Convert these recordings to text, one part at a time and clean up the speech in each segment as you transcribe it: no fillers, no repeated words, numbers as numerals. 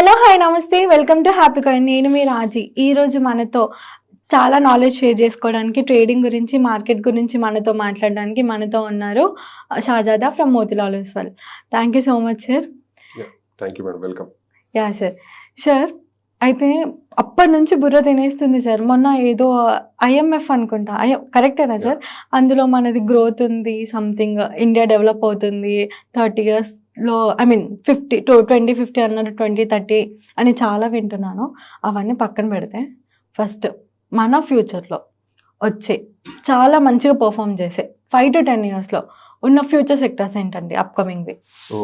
Hello hi namaste welcome to happy coin. నేను మీ రాజీ. ఈరోజు మనతో చాలా నాలెడ్జ్ షేర్ చేసుకోవడానికి, ట్రేడింగ్ గురించి, మార్కెట్ గురించి మనతో మాట్లాడడానికి మనతో ఉన్నారు Shahzada from Motilal Oswal. Thank you so much sir. Thank you madam, welcome. Yeah sir. Sir అయితే అప్పటి నుంచి బుర్ర తినేస్తుంది సార్. మొన్న ఏదో IMF అనుకుంటా, కరెక్టేనా సార్? అందులో మనది గ్రోత్ ఉంది, సంథింగ్ ఇండియా డెవలప్ అవుతుంది 30 yearsలో, 2050 అన్నారు, 2030 అని చాలా వింటున్నాను. అవన్నీ పక్కన పెడితే ఫస్ట్ మన ఫ్యూచర్లో వచ్చే చాలా మంచిగా పర్ఫామ్ చేసే 5 to 10 yearsలో ఉన్న ఫ్యూచర్ సెక్టర్స్ ఏంటండి అప్కమింగ్వి? సో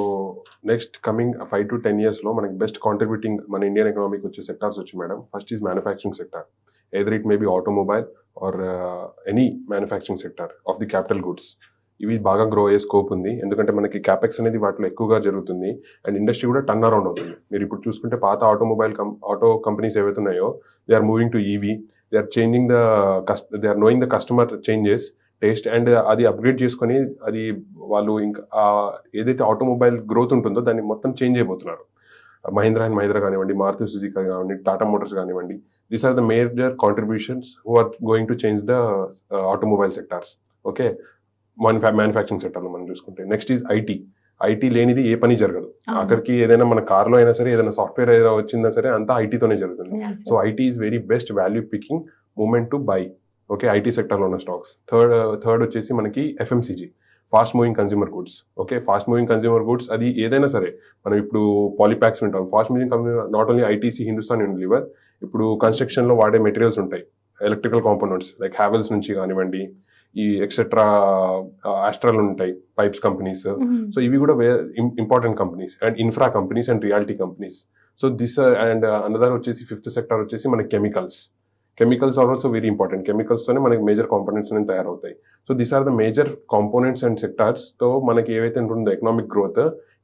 నెక్స్ట్ కమింగ్ 5 to 10 yearsలో మనకి బెస్ట్ కాంట్రిబ్యూటింగ్ మన ఇండియన్ ఎకనామీకి వచ్చే సెక్టార్స్ వచ్చి madam, first is manufacturing sector. Either it may be automobile or any manufacturing sector of the capital goods. ఇవి బాగా గ్రో అయ్యే స్కోప్ ఉంది, ఎందుకంటే మనకి క్యాపెక్స్ అనేది వాటిలో ఎక్కువగా జరుగుతుంది అండ్ ఇండస్ట్రీ కూడా టర్న్ అరౌండ్ అవుతుంది. మీరు ఇప్పుడు చూసుకుంటే పాత ఆటో కంపెనీస్ ఏవైతే ఉన్నాయో, they are moving to EV, they are changing they are knowing the customer changes, taste and అది అప్గ్రేడ్ చేసుకొని అది వాళ్ళు ఇంకా ఏదైతే ఆటోమొబైల్ గ్రోత్ ఉంటుందో దాన్ని మొత్తం చేంజ్ అయిపోతున్నారు. మహీంద్రా కానివ్వండి, మారుతి సుజుకి కానివ్వండి, టాటా మోటార్స్ కానివ్వండి, these are the major contributions who are going to change the automobile sectors. Okay, manufacturing సెక్టర్లో మనం చూసుకుంటే నెక్స్ట్ ఈజ్ ఐటీ లేనిది ఏ పని జరగదు. అక్కడికి ఏదైనా మన కార్లో అయినా సరే, ఏదైనా సాఫ్ట్వేర్ ఏదైనా వచ్చిందా సరే, అంతా ఐటీతోనే జరుగుతుంది. So IT is very best value picking moment to buy. Okay, IT సెక్టర్లో ఉన్న స్టాక్స్. థర్డ్ వచ్చేసి మనకి FMCG, fast moving consumer goods. Okay, fast moving consumer goods అది ఏదైనా సరే, మనం ఇప్పుడు పాలిప్యాక్స్ వింటాం. Fast moving consumer not only ITC, Hindustan Unilever, ఇప్పుడు కన్స్ట్రక్షన్లో వాడే మెటీరియల్స్ ఉంటాయి, ఎలక్ట్రికల్ కాంపోనెంట్స్ లైక్ హ్యావెల్స్ నుంచి కానివ్వండి, ఈ ఎక్సెట్రా ఆస్ట్రల్ ఉంటాయి, పైప్స్ కంపెనీస్. సో ఇవి కూడా important companies and infra companies and reality companies. So this and another వచ్చేసి ఫిఫ్త్ సెక్టర్ వచ్చేసి మనకి chemicals are also very important. కెమికల్స్తోనే మనకి మేజర్ కాంపోనెంట్స్ అనేవి తయారవుతాయి. So these are the major components and సెక్టార్స్తో మనకి ఏవైతే ఉంటుందో ఎకనామిక్ గ్రోత్,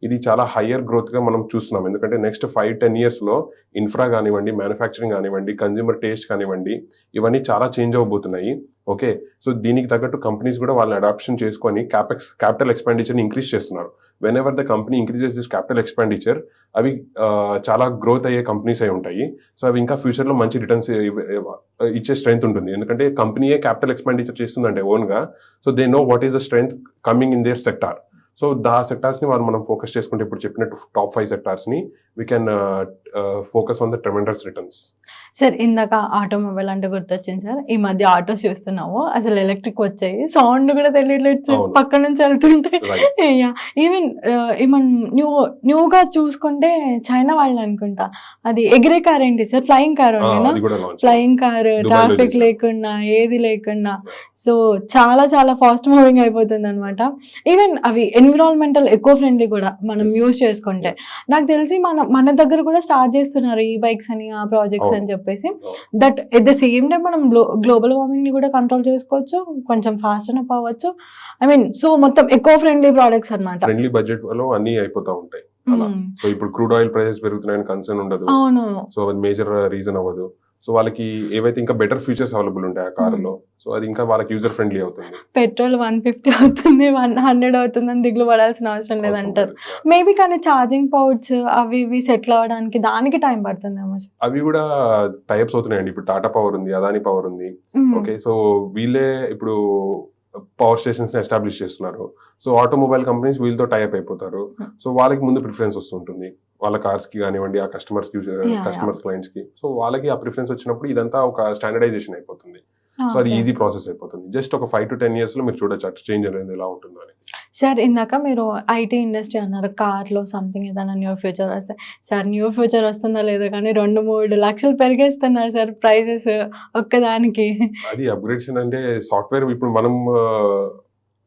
ఇది చాలా హయ్యర్ గ్రోత్గా మనం చూస్తున్నాం. ఎందుకంటే నెక్స్ట్ 5-10 yearsలో ఇన్ఫ్రా కానివ్వండి, మ్యానుఫ్యాక్చరింగ్ కానివ్వండి, కన్జ్యూమర్ టేస్ట్ కానివ్వండి, ఇవన్నీ చాలా చేంజ్ అవబోతున్నాయి. ఓకే, సో దీనికి తగ్గట్టు కంపెనీస్ కూడా వాళ్ళని అడాప్షన్ చేసుకొని క్యాపిటల్ ఎక్స్పెండిచర్ని ఇంక్రీజ్ చేస్తున్నారు. When ever the company increases this capital expenditure, అవి చాలా గ్రోత్ అయ్యే కంపెనీస్ అయి ఉంటాయి. సో అవి ఇంకా ఫ్యూచర్లో మంచి రిటర్న్స్ ఇచ్చే స్ట్రెంత్ ఉంటుంది. ఎందుకంటే కంపెనీయే క్యాపిటల్ ఎక్స్పెండిచర్ చేస్తుందంటే ఓన్గా, so they know what is the strength coming in their sector. So the సెక్టార్స్ని మనం ఫోకస్ చేసుకుంటే, ఇప్పుడు చెప్పినట్టు టాప్ 5 సెక్టార్స్ని we can focus on the tremendous returns. Sir ఇందాక ఆటోమొబైల్ అంటే గుర్తొచ్చింది సార్. ఈ మధ్య ఆటోస్ చూస్తున్నాము, అసలు ఎలక్ట్రిక్ వచ్చాయి, సౌండ్ కూడా తెలియట్లేదు పక్క నుంచి వెళ్తుంటే. ఈవెన్ న్యూగా చూసుకుంటే చైనా వాళ్ళు అనుకుంటా, అది ఎగిరే కార్ ఏంటి సార్, ఫ్లయింగ్ కార్ ఉండేనా? ఫ్లయింగ్ కార్, ట్రాఫిక్ లేకుండా, ఏది లేకుండా. సో చాలా చాలా ఫాస్ట్ మూవింగ్ అయిపోతుంది అనమాట. ఈవెన్ అవి ఎన్విరాన్మెంటల్ ఎకో ఫ్రెండ్లీ కూడా మనం యూజ్ చేసుకుంటే. నాకు తెలిసి మన దగ్గర కూడా స్టార్ట్ చేస్తున్నారు ఈ బైక్స్ అని, ఆ ప్రాజెక్ట్స్ అని చెప్పేసి. That at the same time మనం గ్లోబల్ వార్మింగ్ ని కూడా కంట్రోల్ చేసుకోవచ్చు, కొంచెం ఫాస్ట్ అప్ అవ్వచ్చు. సో మొత్తం ఎకో ఫ్రెండ్లీ ప్రోడక్ట్స్ అన్నమాట. ఫ్రెండ్లీ బడ్జెట్ లో అన్ని అయిపోతా ఉంటాయి. సో ఇప్పుడు క్రూడ్ ఆయిల్ ప్రైసెస్ పెరుగుతున్నాయని కన్సర్న్ ఉండదు. సో అది మేజర్ రీజన్ అవ్వదు. సో వాళ్ళకి ఏవైతే ఇంకా బెటర్ ఫీచర్స్ అవైలబుల్ ఉంటాయి ఆ కారులో, సో అది ఇంకా వాళ్ళకి యూజర్ ఫ్రెండ్లీ అవుతుంది. పెట్రోల్ 150 అవుతుంది, 100 అవుతుంది అని దిగులు పడాల్సిన అవసరం లేదంటారు. మేబీ కానీ ఛార్జింగ్ పౌచ్ అవి ఇవి సెటిల్ అవ్వడానికి దానికి టైం పడుతుందేమో. అవి కూడా టైప్స్ అవుతున్నాయండి. ఇప్పుడు టాటా పవర్ ఉంది, అదాని పవర్ ఉంది. ఓకే, సో వీళ్ళే ఇప్పుడు పవర్ స్టేషన్స్ ఎస్టాబ్లిష్ చేస్తున్నారు. సో ఆటోమొబైల్ కంపెనీస్ వీళ్ళతో టైప్ అయిపోతారు. సో వాళ్ళకి ముందు ప్రిఫరెన్స్ వస్తుంటుంది, వాళ్ళ కార్స్ కి కానివ్వండి, ఆ కస్టమర్స్ క్లయింట్స్ కి. సో వాళ్ళకి ఆ ప్రిఫరెన్స్ వచ్చినప్పుడు ఇదంతా ఒక స్టాండర్డైజేషన్ అయిపోతుంది. సో అది ఈజీ ప్రాసెస్ అయిపోతుంది. జస్ట్ ఒక 5 to 10 years లో మీరు చూడొచ్చు అటు చేంజ్ అనేది ఎలా ఉంటుందో అని. సార్ ఇందాక మీరు ఐటీ ఇండస్ట్రీ అన్నారు, కార్లో సంథింగ్ ఏదైనా న్యూ ఫ్యూచర్ వస్తే. సార్ న్యూ ఫ్యూచర్ వస్తుందో లేదో కానీ 2-3 లక్షలు పెరిగేస్తున్నారు సార్ ప్రైజెస్ ఒక్కదానికి. అది అప్గ్రేడేషన్ అంటే సాఫ్ట్వేర్ ఇప్పుడు మనం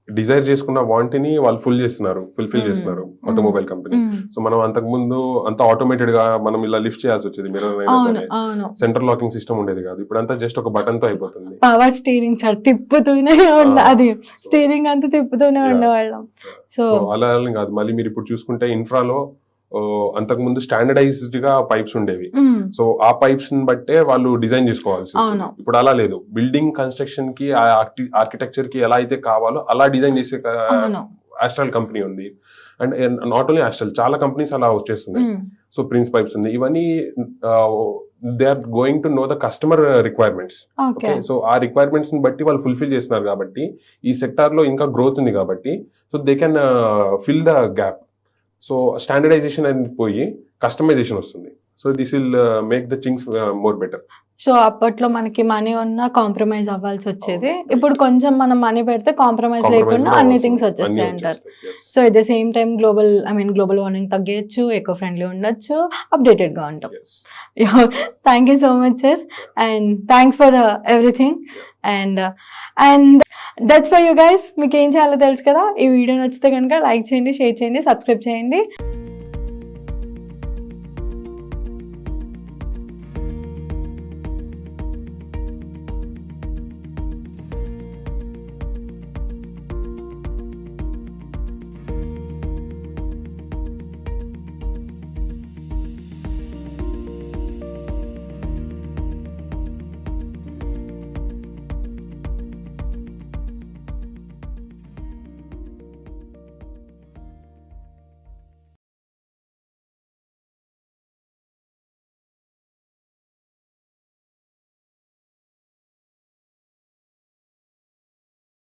డిజైర్ చేసుకున్న వాంటిని వాళ్ళు ఫుల్ఫిల్ చేస్తున్నారు ఆటోమొబైల్ కంపెనీ. సో మనం అంతకు ముందు అంత ఆటోమేటెడ్ గా మనం ఇలా లిఫ్ట్ చేయాల్సి వచ్చేది, మిర్రర్ అయినా సరే సెంటర్ లాకింగ్ సిస్టమ్ ఉండేది కాదు. ఇప్పుడు అంతా జస్ట్ ఒక బటన్ తో అయిపోతుంది. పవర్ స్టీరింగ్ సార్ తిప్పుతూనే అది స్టీరింగ్ అంతా తిప్పుతూనే ఉండేవాళ్ళం. సో అలా కాదు. మళ్ళీ మీరు ఇప్పుడు చూసుకుంటే ఇన్ఫ్రాలో అంతకుముందు స్టాండర్డైజ్డ్ గా పైప్స్ ఉండేవి. సో ఆ పైప్స్ ని బట్టే వాళ్ళు డిజైన్ చేసుకోవాల్సి. ఇప్పుడు అలా లేదు. బిల్డింగ్ కన్స్ట్రక్షన్ కి, ఆర్కిటెక్చర్ కి ఎలా అయితే కావాలో అలా డిజైన్ చేసే ఆస్ట్రల్ కంపెనీ ఉంది, అండ్ నాట్ ఓన్లీ ఆస్ట్రల్, చాలా కంపెనీస్ అలా వచ్చేస్తున్నాయి. సో ప్రిన్స్ పైప్స్ ఉంది, ఇవన్నీ they are going to know the customer requirements. Okay, so ఆ రిక్వైర్మెంట్స్ ని బట్టి వాళ్ళు ఫుల్ఫిల్ చేస్తున్నారు కాబట్టి ఈ సెక్టార్ లో ఇంకా గ్రోత్ ఉంది కాబట్టి so they can fill the gap. So standardization అనేది పోయి కస్టమైజేషన్ వస్తుంది. So this will make the things more better. So అప్పట్లో మనకి మనీ ఉన్నా కాంప్రమైజ్ అవ్వాల్సి వచ్చేది, ఇప్పుడు కొంచెం మనం మనీ పెడితే కాంప్రమైజ్ లేకుండా అన్ని థింగ్స్ వచ్చేస్తాయి అంటారు. So at the same time global warming తగ్గచ్చు, ఎకో ఫ్రెండ్లీ ఉండొచ్చు, అప్డేటెడ్ గా ఉంటాం. Thank you so much sir, and thanks for everything. And that's for you guys. మీకు ఏం చేయాలో తెలుసు కదా. ఈ వీడియో నచ్చితే కనుక లైక్ చేయండి, షేర్ చేయండి, సబ్స్క్రైబ్ చేయండి.